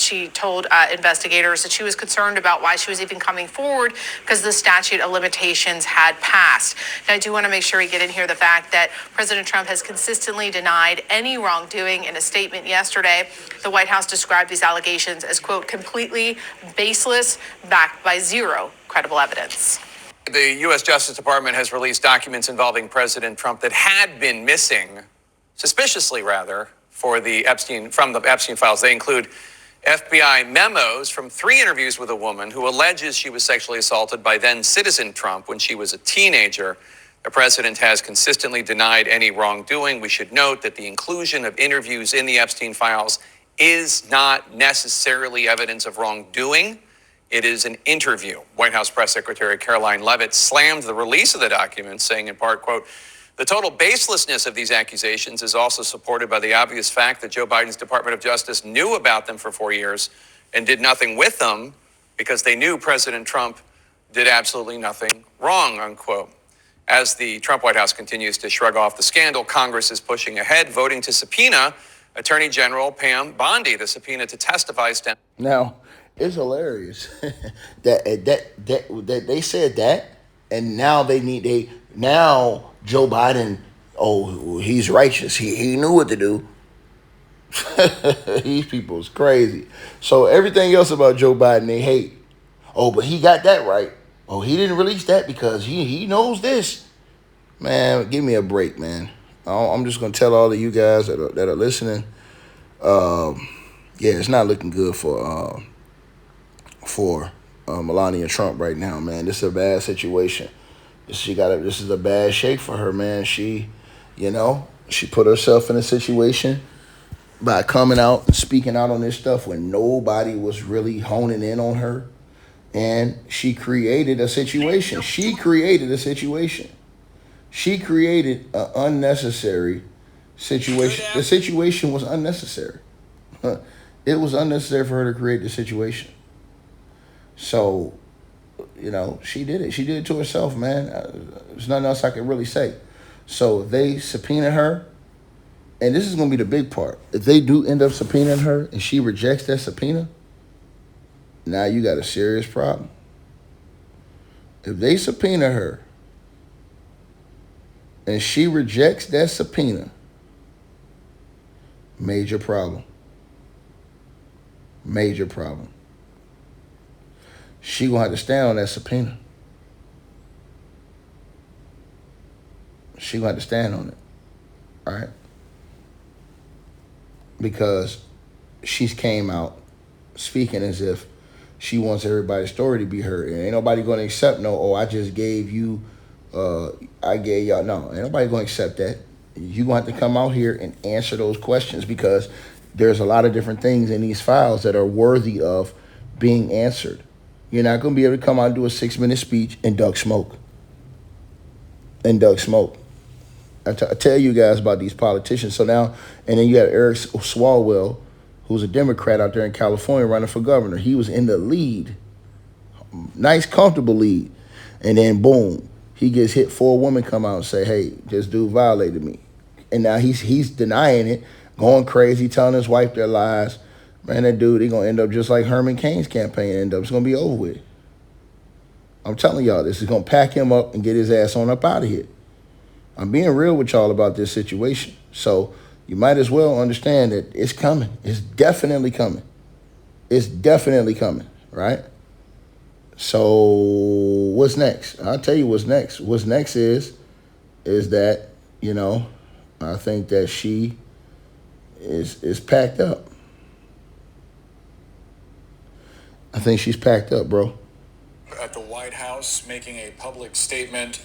investigators that she was concerned about why she was even coming forward because the statute of limitations had passed. Now, I do want to make sure we get in here the fact that President Trump has consistently denied any wrongdoing. In a statement yesterday, the White House described these allegations as, quote, completely baseless, backed by zero credible evidence. The U.S. Justice Department has released documents involving President Trump that had been missing, suspiciously rather, from the Epstein files. They include FBI memos from 3 interviews with a woman who alleges she was sexually assaulted by then citizen Trump when she was a teenager. The president has consistently denied any wrongdoing. We should note that the inclusion of interviews in the Epstein files is not necessarily evidence of wrongdoing. It is an interview. White House Press Secretary Caroline Leavitt slammed the release of the documents, saying in part, quote, the total baselessness of these accusations is also supported by the obvious fact that Joe Biden's Department of Justice knew about them for 4 years and did nothing with them because they knew President Trump did absolutely nothing wrong, unquote. As the Trump White House continues to shrug off the scandal, Congress is pushing ahead, voting to subpoena Attorney General Pam Bondi. The subpoena to testify stems. Now, it's hilarious that they said that, and now now Joe Biden, oh, he's righteous. He knew what to do. These people is crazy. So everything else about Joe Biden they hate. Oh, but he got that right. Oh, he didn't release that because he knows this. Man, give me a break, man. I'm just gonna tell all of you guys that are listening. Yeah, it's not looking good for Melania Trump right now, man. This is a bad situation. This is a bad shake for her, man. She put herself in a situation by coming out and speaking out on this stuff when nobody was really honing in on her. And she created a situation. She created an unnecessary situation. The situation was unnecessary. It was unnecessary for her to create the situation. So, she did it. She did it to herself, man. There's nothing else I can really say. So if they subpoena her, and this is going to be the big part. If they do end up subpoenaing her and she rejects that subpoena, now you got a serious problem. If they subpoena her and she rejects that subpoena, major problem. Major problem. She gonna have to stand on that subpoena. She gonna have to stand on it, all right? Because she's came out speaking as if she wants everybody's story to be heard. And ain't nobody gonna accept I just gave you, I gave y'all. No, ain't nobody gonna accept that. You gonna have to come out here and answer those questions because there's a lot of different things in these files that are worthy of being answered. You're not going to be able to come out and do a 6-minute speech and duck smoke. I tell you guys about these politicians. So now, and then you have Eric Swalwell, who's a Democrat out there in California running for governor. He was in the lead. Nice, comfortable lead. And then, boom, he gets hit. 4 women come out and say, hey, this dude violated me. And now he's denying it, going crazy, telling his wife their lies. Man, that dude, he's going to end up just like Herman Cain's campaign. It's going to be over with. I'm telling y'all, this is going to pack him up and get his ass on up out of here. I'm being real with y'all about this situation. So you might as well understand that it's coming. It's definitely coming. Right? So what's next? I'll tell you what's next. What's next is that, I think that she is packed up. I think she's packed up, bro. At the White House, making a public statement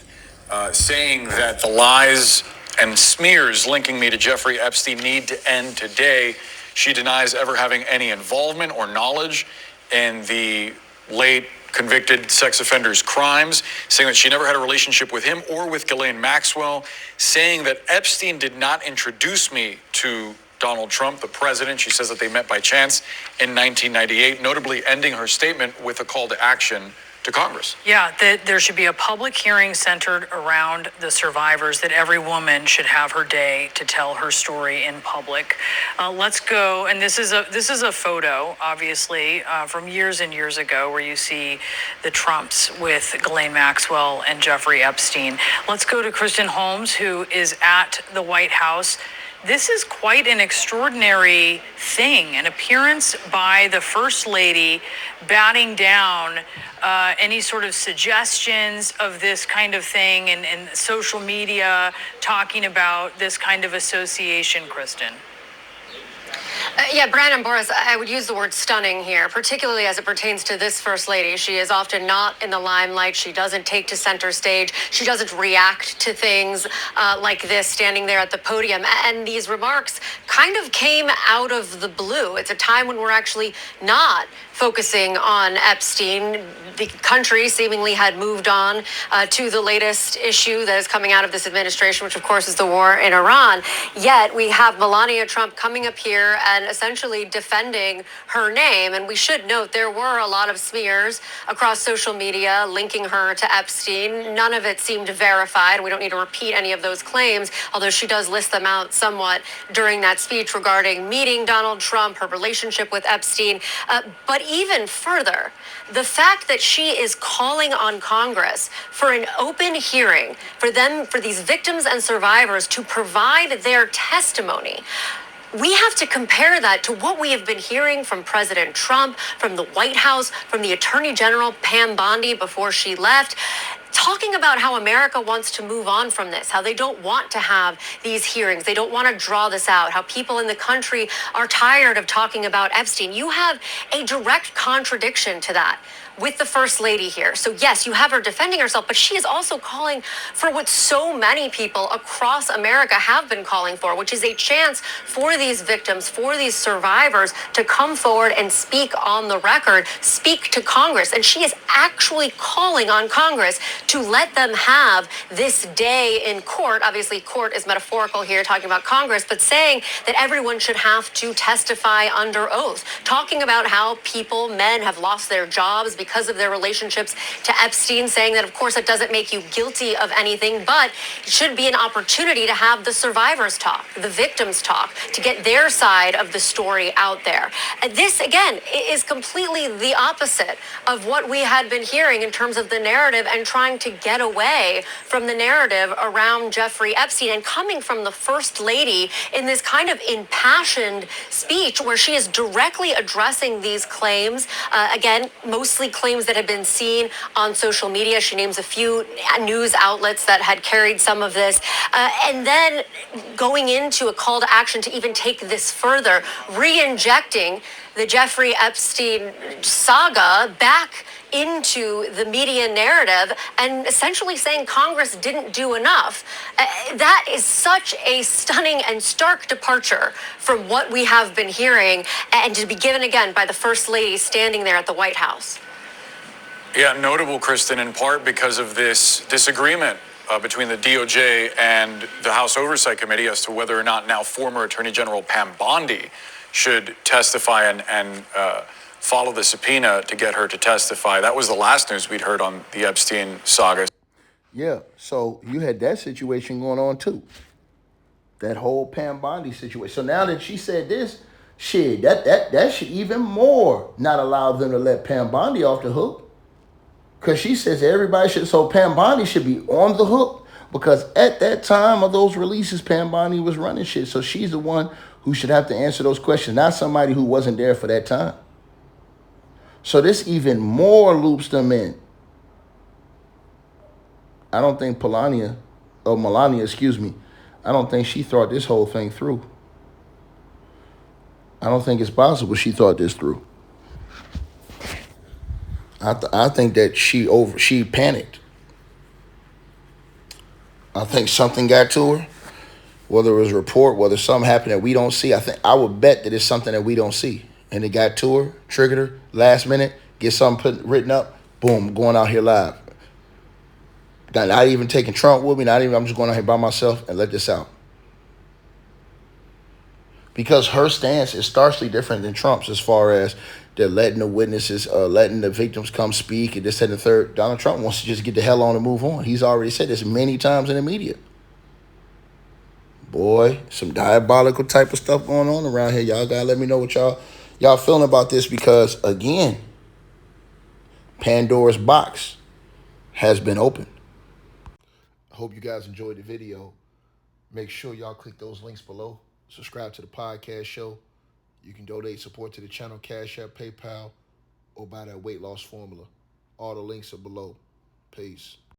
saying that the lies and smears linking me to Jeffrey Epstein need to end today. She denies ever having any involvement or knowledge in the late convicted sex offender's crimes, saying that she never had a relationship with him or with Ghislaine Maxwell, saying that Epstein did not introduce me to Donald Trump, the president. She says that they met by chance in 1998, notably ending her statement with a call to action to Congress. Yeah, that there should be a public hearing centered around the survivors, that every woman should have her day to tell her story in public. Let's go, and this is a photo, obviously, from years and years ago, where you see the Trumps with Ghislaine Maxwell and Jeffrey Epstein. Let's go to Kristen Holmes, who is at the White House. This is quite an extraordinary thing, an appearance by the First Lady batting down any sort of suggestions of this kind of thing, and social media talking about this kind of association, Kristen. Yeah, Brandon Boris, I would use the word stunning here, particularly as it pertains to this First Lady. She is often not in the limelight. She doesn't take to center stage. She doesn't react to things like this, standing there at the podium. And these remarks kind of came out of the blue. It's a time when we're actually not focusing on Epstein. The country seemingly had moved on to the latest issue that is coming out of this administration, which of course is the war in Iran. Yet we have Melania Trump coming up here and essentially defending her name. And we should note there were a lot of smears across social media linking her to Epstein. None of it seemed verified. We don't need to repeat any of those claims, although she does list them out somewhat during that speech regarding meeting Donald Trump, her relationship with Epstein. But even further, the fact that she is calling on Congress for an open hearing for these victims and survivors to provide their testimony. We have to compare that to what we have been hearing from President Trump, from the White House, from the Attorney General Pam Bondi before she left, talking about how America wants to move on from this, how they don't want to have these hearings, they don't want to draw this out, how people in the country are tired of talking about Epstein. You have a direct contradiction to that with the First Lady here. So yes, you have her defending herself, but she is also calling for what so many people across America have been calling for, which is a chance for these victims, for these survivors to come forward and speak on the record, speak to Congress. And she is actually calling on Congress to let them have this day in court. Obviously, court is metaphorical here, talking about Congress, but saying that everyone should have to testify under oath, talking about how men have lost their jobs because of their relationships to Epstein, saying that, of course, it doesn't make you guilty of anything, but it should be an opportunity to have the survivors talk, the victims talk, to get their side of the story out there. And this, again, is completely the opposite of what we had been hearing in terms of the narrative and trying to get away from the narrative around Jeffrey Epstein, and coming from the First Lady in this kind of impassioned speech where she is directly addressing these claims, again, mostly claims that have been seen on social media. She names a few news outlets that had carried some of this, and then going into a call to action to even take this further, re-injecting the Jeffrey Epstein saga back into the media narrative and essentially saying Congress didn't do enough. That is such a stunning and stark departure from what we have been hearing, and to be given again by the First Lady standing there at the White House. Yeah, notable, Kristen, in part because of this disagreement between the DOJ and the House Oversight Committee as to whether or not now former Attorney General Pam Bondi should testify and follow the subpoena to get her to testify. That was the last news we'd heard on the Epstein saga. Yeah, so you had that situation going on too. That whole Pam Bondi situation. So now that she said this, shit, that should even more not allow them to let Pam Bondi off the hook. Because she says everybody should, so Pam Bondi should be on the hook, because at that time of those releases, Pam Bondi was running shit. So she's the one who should have to answer those questions, not somebody who wasn't there for that time. So this even more loops them in. I don't think Melania, excuse me, I don't think she thought this whole thing through. I don't think it's possible she thought this through. I think that she panicked. I think something got to her, whether it was a report, whether something happened that we don't see. I would bet that it's something that we don't see. And it got to her, triggered her, last minute, get something written up, boom, going out here live. Not even taking Trump with me, I'm just going out here by myself and let this out. Because her stance is starkly different than Trump's as far as they're letting the witnesses, letting the victims come speak and this and the third. Donald Trump wants to just get the hell on and move on. He's already said this many times in the media. Boy, some diabolical type of stuff going on around here. Y'all gotta let me know what y'all feeling about this, because again, Pandora's box has been opened. I hope you guys enjoyed the video. Make sure y'all click those links below. Subscribe to the podcast show. You can donate support to the channel, Cash App, PayPal, or buy that weight loss formula. All the links are below. Peace.